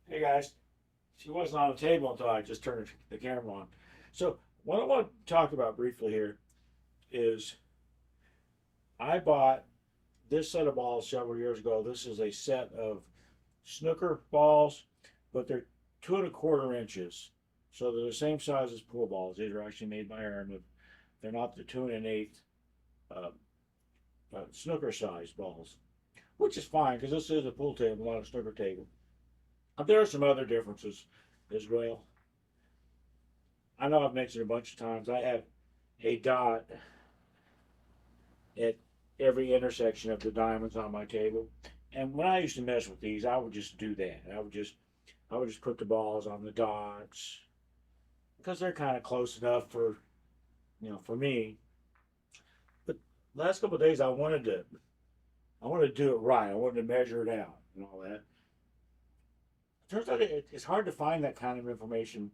Hey guys, she wasn't on the table until I just turned the camera on. So, what I want to talk about briefly here is I bought this set of balls several years ago. This is a set of snooker balls, but they're 2¼ inches. So they're the same size as pool balls. These are actually made by Iron. They're not the 2 1/8 uh, snooker size balls, which is fine because this is a pool table, not a snooker table. But there are some other differences as well. I know I've mentioned a bunch of times I have a dot at every intersection of the diamonds on my table. And when I used to mess with these, I would just do that. I would just put the balls on the dots because they're kind of close enough for me. But last couple of days I wanted to do it right. I wanted to measure it out and all that. It turns out it's hard to find that kind of information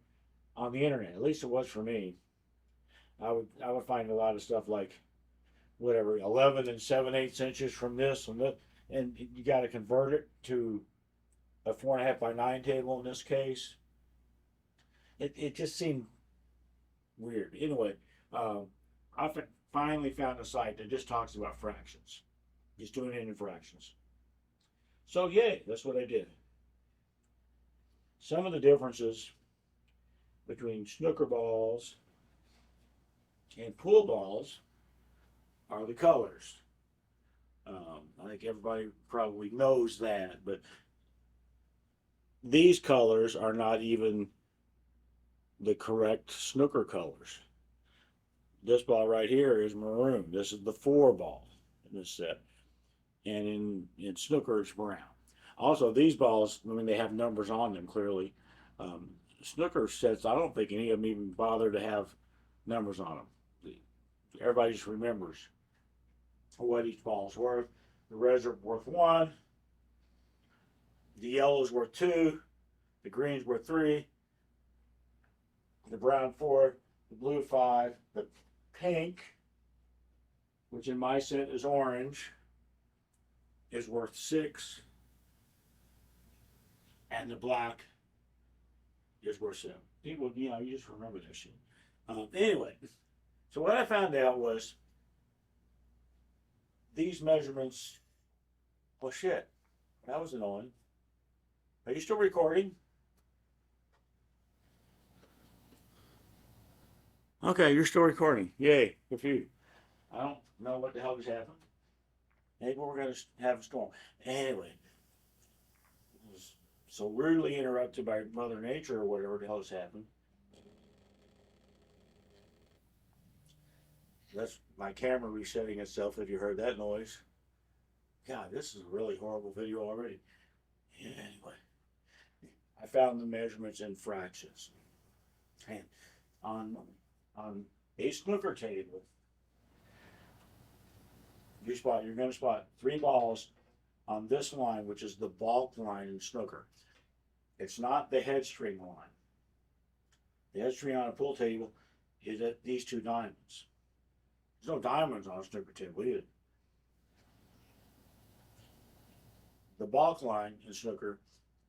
on the internet. At least it was for me. I would find a lot of stuff like whatever 11 7/8 inches from this and that, and you got to convert it to a 4.5 by 9 table in this case. It just seemed weird. Anyway, I finally found a site that just talks about fractions, just doing it in fractions. So yay, that's what I did. Some of the differences between snooker balls and pool balls are the colors. I think everybody probably knows that, but these colors are not even the correct snooker colors. This ball right here is maroon. This is the 4 ball in this set, and in snooker it's brown. Also, these balls, I mean, they have numbers on them clearly. Snooker sets, I don't think any of them even bother to have numbers on them. Everybody just remembers what each ball is worth. The reds are worth 1, the yellow's worth 2, the green's worth 3, the brown 4, the blue 5, the pink, which in my set is orange, is worth 6, and the black is worth 7. People, you just remember that shit. Anyway, so what I found out was these measurements. Well, shit, that was annoying. Are you still recording? Okay, you're still recording. Yay, good for you. I don't know what the hell just happened. Maybe we're going to have a storm. Anyway, it was so rudely interrupted by Mother Nature or whatever the hell has happened. That's my camera resetting itself if you heard that noise. God, this is a really horrible video already. Anyway, I found the measurements in fractions. And on a snooker table, you're going to spot 3 balls on this line, which is the balk line in snooker. It's not the head string line. The head string on a pool table is at these 2 diamonds. There's no diamonds on a snooker table either. The balk line in snooker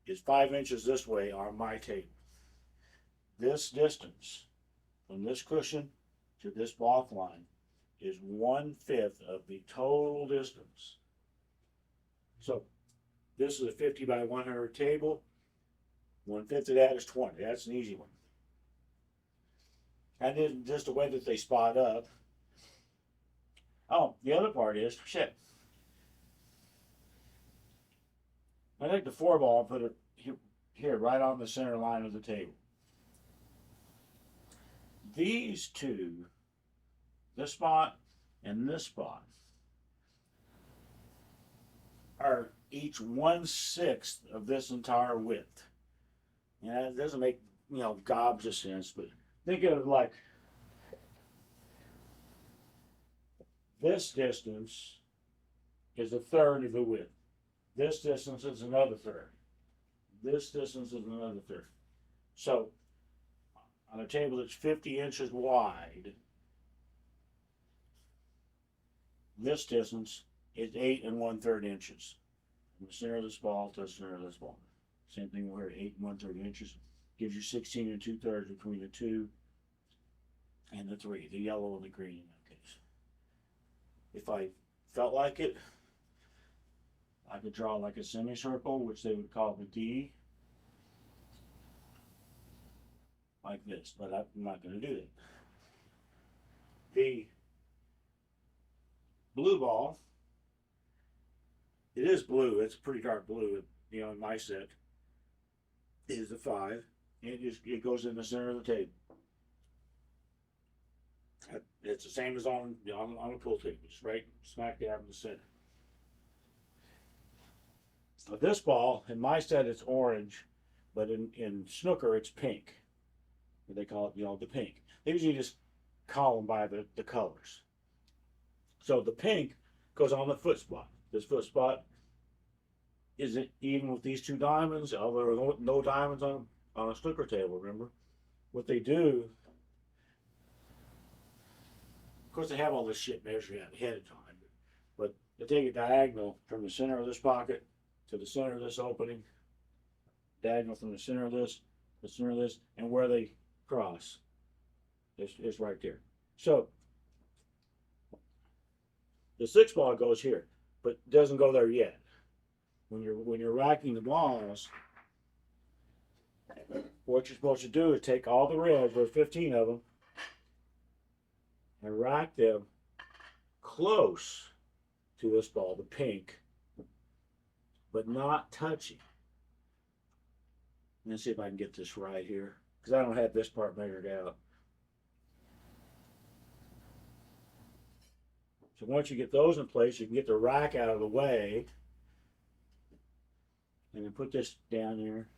is 5 inches this way on my table. This distance from this cushion to this balk line is 1/5 of the total distance. So this is a 50 by 100 table. 1/5 of that is 20. That's an easy one. And then just the way that they spot up. Oh, the other part is shit. I take the 4 ball and put it here, right on the center line of the table. These two, this spot and this spot, are each 1/6 of this entire width. Yeah, it doesn't make gobs of sense, but think of it like this distance is 1/3 of the width. This distance is another third. This distance is another third. So on a table that's 50 inches wide, this distance is 8 1/3 inches from the center of this ball to the center of this ball. Same thing where 8 1/3 inches gives you 16 2/3 between the 2 and the 3, the yellow and the green in that case. If I felt like it, I could draw like a semicircle, which they would call the D, like this, but I'm not going to do that. The blue ball, it is blue, it's a pretty dark blue, in my set, is the 5, and it goes in the center of the table. It's the same as on a pool table, just right smack dab in the center. But this ball, in my set, it's orange, but in snooker, it's pink. They call it, the pink. They usually just call them by the colors. So the pink goes on the foot spot. This foot spot isn't even with these 2 diamonds, although there are no diamonds on a snooker table, remember? What they do, of course, they have all this shit measured out ahead of time, but they take it diagonal from the center of this pocket to the center of this opening, diagonal from the center of this, the center of this, and where they cross is right there. So the 6 ball goes here, but doesn't go there yet. When you're racking the balls, what you're supposed to do is take all the reds, there's 15 of them, and rack them close to this ball, the pink, but not touching. Let's see if I can get this right here, because I don't have this part measured out. So once you get those in place, you can get the rack out of the way, and then put this down here,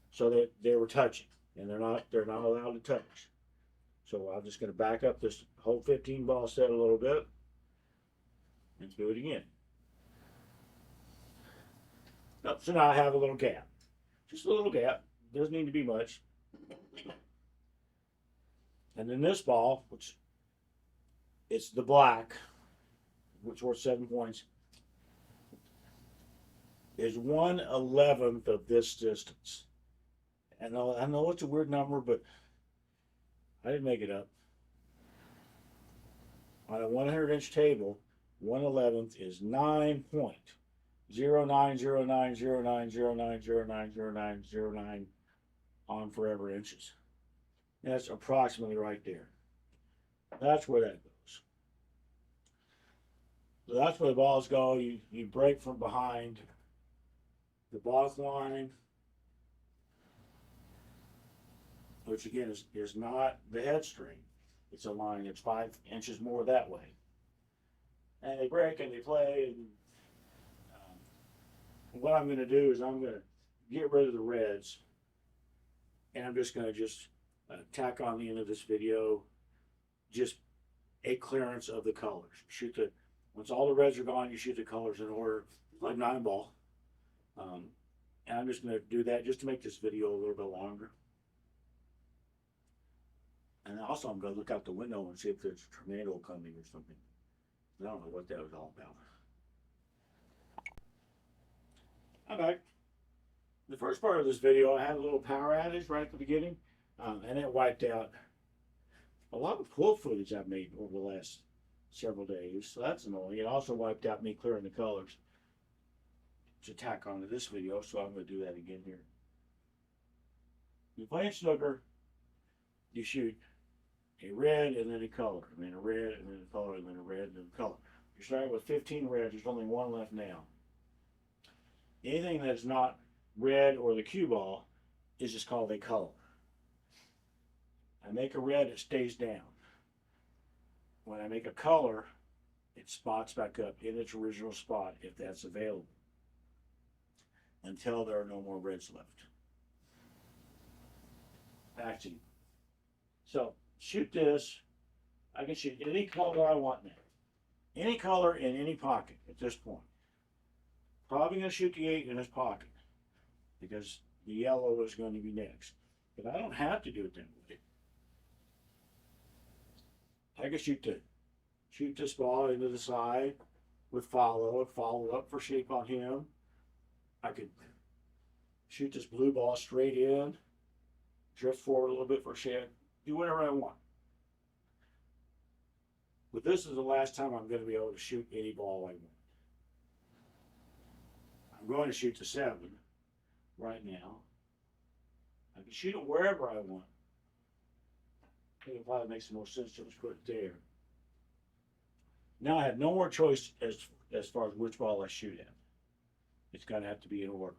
so that they were touching, and they're not allowed to touch. So I'm just going to back up this whole 15 ball set a little bit and do it again. So now I have a little gap, just a little gap. Doesn't need to be much. And then this ball, which it's the black, which worth 7 points, is 1/11 of this distance. And I know it's a weird number, but I didn't make it up. On a 100-inch table, 1/11 is 9.0909090909090909 on forever inches. And that's approximately right there. That's where that goes. So that's where the balls go. You break from behind the block line, which again is not the head string. It's a line that's 5 inches more that way. And they break and they play. And what I'm going to do is I'm going to get rid of the reds, and I'm just going to tack on the end of this video just a clearance of the colors. Once all the reds are gone, you shoot the colors in order, like 9 ball. And I'm just going to do that just to make this video a little bit longer. And also I'm going to look out the window and see if there's a tornado coming or something. I don't know what that was all about. I'm back. The first part of this video, I had a little power outage right at the beginning, and it wiped out a lot of pool footage I've made over the last several days. So that's annoying. It also wiped out me clearing the colors to tack onto this video, so I'm going to do that again here. You play snooker, you shoot a red and then a color, and then a red and then a color, and then a red and then a color. You're starting with 15 reds, there's only 1 left now. Anything that's not red or the cue ball is just called a color. I make a red, it stays down. When I make a color, it spots back up in its original spot if that's available, until there are no more reds left. Back to you. So shoot this. I can shoot any color I want now. Any color in any pocket at this point. Probably going to shoot the 8 in this pocket because the yellow is going to be next. But I don't have to do it that way. I can shoot this ball into the side with follow up for shape on him. I could shoot this blue ball straight in, drift forward a little bit for a shot, do whatever I want. But this is the last time I'm going to be able to shoot any ball I want. I'm going to shoot the 7 right now. I can shoot it wherever I want. I think it probably makes the most sense to just put it there. Now I have no more choice as far as which ball I shoot at. It's going to have to be in order.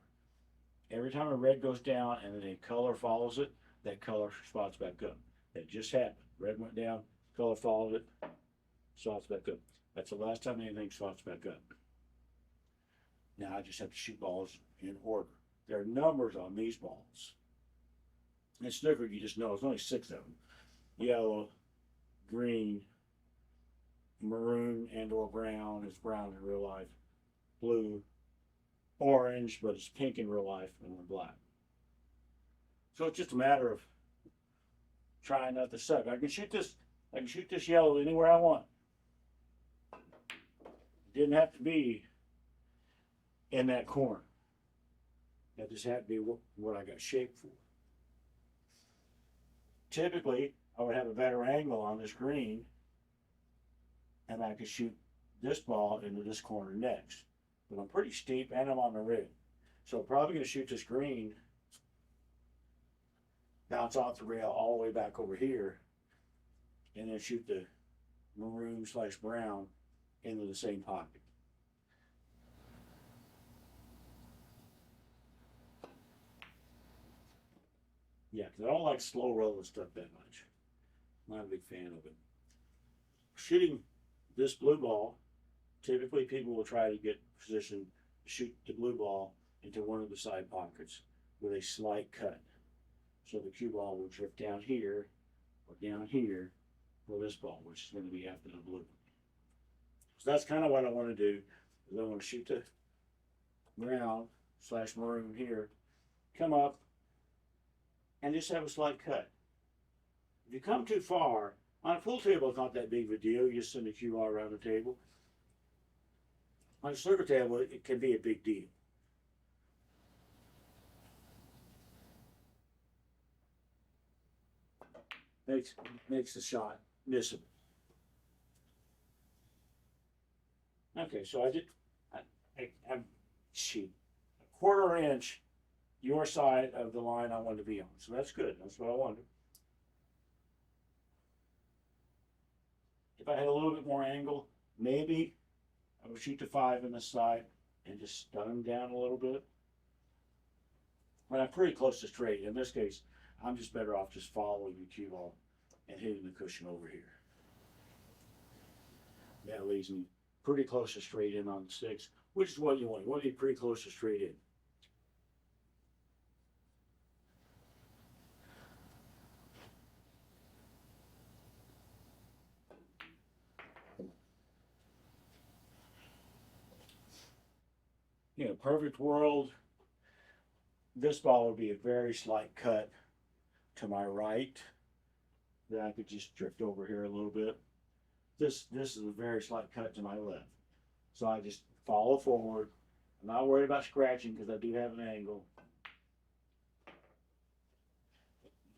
Every time a red goes down and then a color follows it, that color spots back up. That just happened. Red went down, color followed it, spots back up. That's the last time anything spots back up. Now I just have to shoot balls in order. There are numbers on these balls. In snooker, you just know there's only 6 of them. Yellow, green, maroon and or brown. It's brown in real life. Blue, orange, but it's pink in real life, and then black. So it's just a matter of trying not to suck. I can shoot this yellow anywhere I want. It didn't have to be in that corner. That just had to be what I got shaped for. Typically, I would have a better angle on this green, and I could shoot this ball into this corner next. But I'm pretty steep, and I'm on the rig. So I'm probably going to shoot this green, bounce off the rail all the way back over here, and then shoot the maroon/brown into the same pocket. Yeah, because I don't like slow rolling stuff that much. I'm not a big fan of it. Shooting this blue ball, typically people will try to get positioned to shoot the blue ball into one of the side pockets with a slight cut. So the cue ball will drift down here or down here for this ball, which is going to be after the blue. So that's kind of what I want to do. Is I want to shoot the brown/maroon here, come up, and just have a slight cut. If you come too far, on a pool table it's not that big of a deal. You just send the cue ball around the table. On a snooker table, it can be a big deal. Makes the shot missable. Okay, so I'm shoot a 1/4 inch your side of the line I want to be on. So that's good. That's what I wanted. If I had a little bit more angle, maybe I would shoot the 5 in the side and just stun them down a little bit. But I'm pretty close to straight. In this case, I'm just better off just following the cue ball and hitting the cushion over here. That leaves me pretty close to straight in on the 6, which is what you want. You want to be pretty close to straight in. In a perfect world, this ball would be a very slight cut to my right. Then I could just drift over here a little bit. This is a very slight cut to my left. So I just follow forward. I'm not worried about scratching because I do have an angle.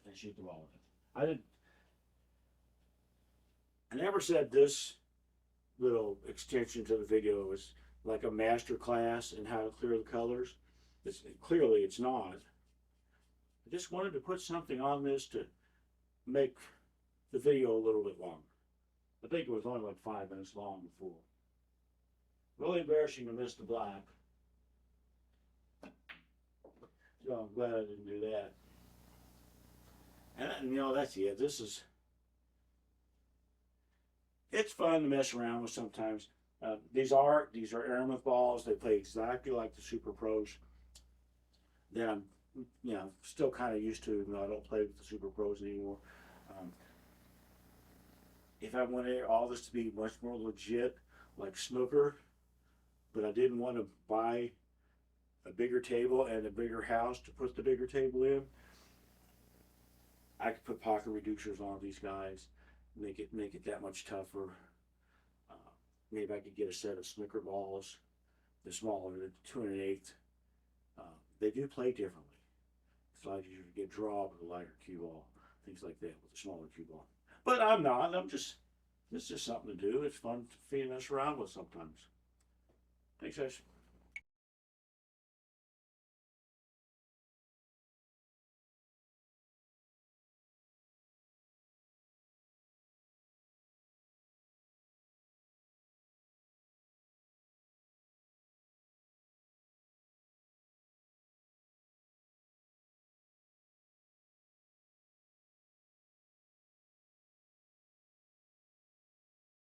And shoot the ball with it. I never said this little extension to the video was like a master class in how to clear the colors. Clearly it's not. I just wanted to put something on this to make the video a little bit longer. I think it was only like 5 minutes long before. Really embarrassing to miss the black. So I'm glad I didn't do that. And you know, that's it. It's fun to mess around with sometimes. These are airmouth balls. They play exactly like the Super Pros that I'm, still kind of used to, even though I don't play with the Super Pros anymore. If I wanted all this to be much more legit, like snooker, but I didn't want to buy a bigger table and a bigger house to put the bigger table in, I could put pocket reducers on these guys, make it that much tougher. Maybe I could get a set of snooker balls, the smaller, the 2 1/8 They do play differently. It's like you get draw with a lighter cue ball, things like that with a smaller cue ball. But I'm not. It's just something to do. It's fun to mess around with sometimes. Thanks, guys.